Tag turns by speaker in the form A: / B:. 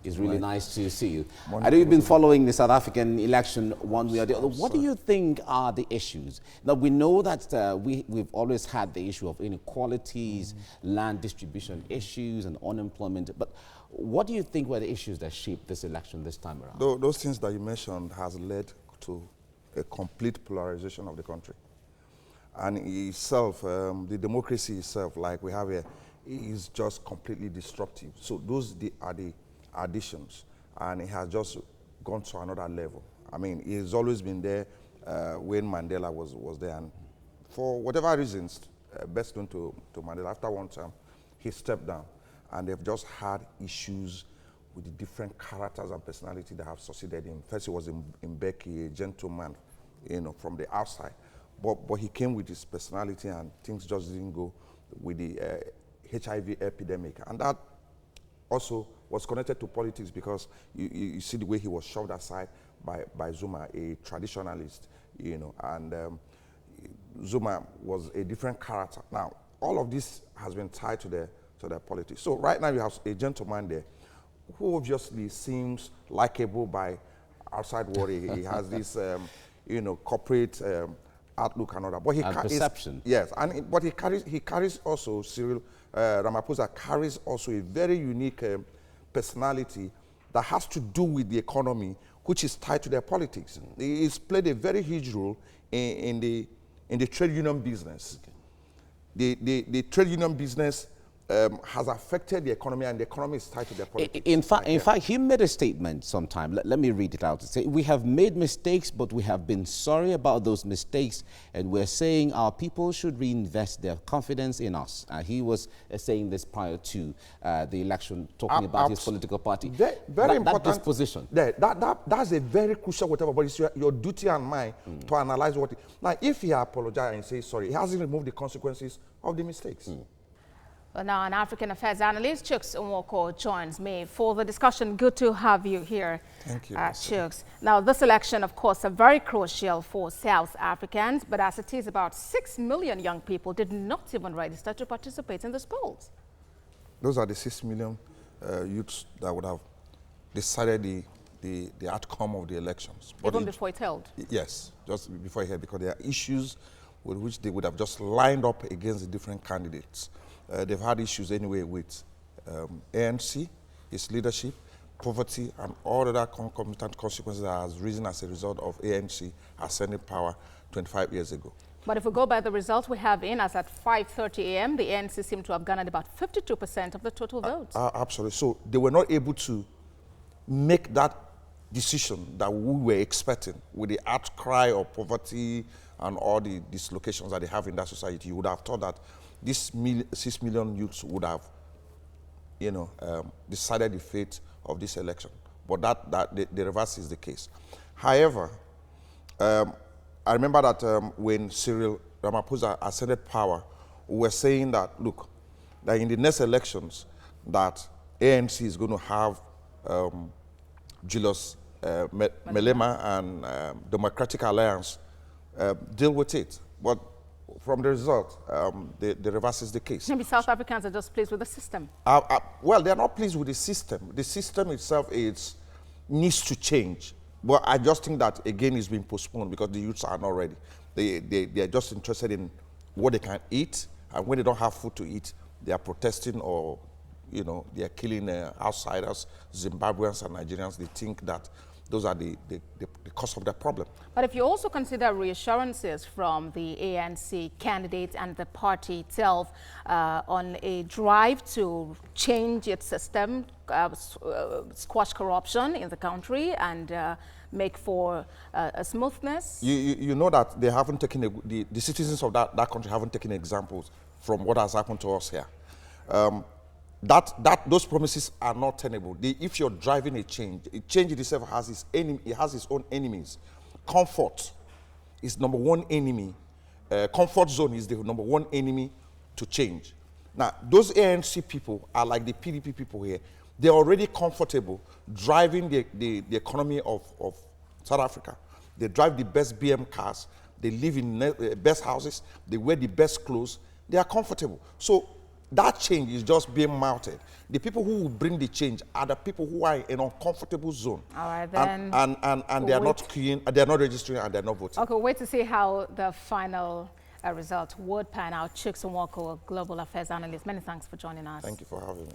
A: It's really nice to see you.
B: Morning.
A: I know you've been following the South African election one way or the other. What do you think are the issues? Now, we know that we've always had the issue of inequalities, land distribution issues, and unemployment. But what do you think were the issues that shaped this election this time around?
B: Those things that you mentioned has led to a complete polarization of the country. And itself, the democracy itself, like we have here, is just completely disruptive. So those are the additions, and it has just gone to another level. I mean, it's always been there when Mandela was there, and for whatever reasons, best known to Mandela, after one term, he stepped down, and they've just had issues with the different characters and personality that have succeeded him. First, he was in Mbeki, a gentleman, from the outside, but he came with his personality, and things just didn't go with the HIV epidemic, and that also was connected to politics because you see the way he was shoved aside by Zuma, a traditionalist, and Zuma was a different character. Now, all of this has been tied to their politics. So right now you have a gentleman there who obviously seems likable by outside world. He has this, corporate outlook and all that. But he
A: perception.
B: Yes, but he carries also, Cyril Ramaphosa carries also a very unique personality that has to do with the economy, which is tied to their politics. He's played a very huge role in the trade union business. Okay. The trade union business has affected the economy, and the economy is tied to their politics.
A: In fact, he made a statement sometime. Let me read it out. It says, "We have made mistakes, but we have been sorry about those mistakes, and we're saying our people should reinvest their confidence in us." He was saying this prior to the election, talking about his political party.
B: Very important.
A: That disposition.
B: That's a very crucial whatever, but it's your duty and mine to analyze what. Now, if he apologized and says sorry, he hasn't removed the consequences of the mistakes.
C: Well, now, an African affairs analyst, Chuks Nwoko, joins me for the discussion. Good to have you here.
B: Thank you.
C: Chuks. Now, this election, of course, is very crucial for South Africans, but as it is, about 6 million young people did not even register to participate in the polls.
B: Those are the 6 million youths that would have decided the outcome of the elections. But
C: even before it held?
B: Yes, just before it held, because there are issues with which they would have just lined up against the different candidates. They've had issues anyway with ANC, its leadership, poverty, and all other concomitant consequences that has risen as a result of ANC ascending power 25 years ago.
C: But if we go by the results we have in, as at 5:30 a.m., the ANC seemed to have garnered about 52% of the total votes.
B: Absolutely. So they were not able to make that decision that we were expecting with the outcry of poverty and all the dislocations that they have in that society. You would have thought that these 6 million youths would have, decided the fate of this election. But the reverse is the case. However, I remember that when Cyril Ramaphosa ascended power, we were saying that, look, that in the next elections, that ANC is going to have Julius Malema and Democratic Alliance deal with it. But from the result, the reverse is the case.
C: Maybe South Africans are just pleased with the system.
B: Well, they're not pleased with the system. The system itself needs to change. But I just think that, again, it's been postponed because the youths are not ready. They are just interested in what they can eat, and when they don't have food to eat, they are protesting or, they are killing outsiders, Zimbabweans and Nigerians. They think that those are the cause of the problem.
C: But if you also consider reassurances from the ANC candidates and the party itself on a drive to change its system, squash corruption in the country, and make for a smoothness.
B: You know that they haven't taken, the citizens of that country haven't taken examples from what has happened to us here. Those promises are not tenable. If you're driving a change itself has its enemy. It has its own enemies. Comfort is number one enemy. Comfort zone is the number one enemy to change. Now, those ANC people are like the PDP people here. They're already comfortable driving the economy of South Africa. They drive the best BM cars. They live in best houses. They wear the best clothes. They are comfortable. So that change is just being mounted. The people who will bring the change are the people who are in an uncomfortable zone.
C: All right, then.
B: And they are not queuing, they are not registering, and they are not voting.
C: Okay, wait to see how the final result would pan out. Chooks Nwoko, Global Affairs Analyst. Many thanks for joining us.
B: Thank you for having me.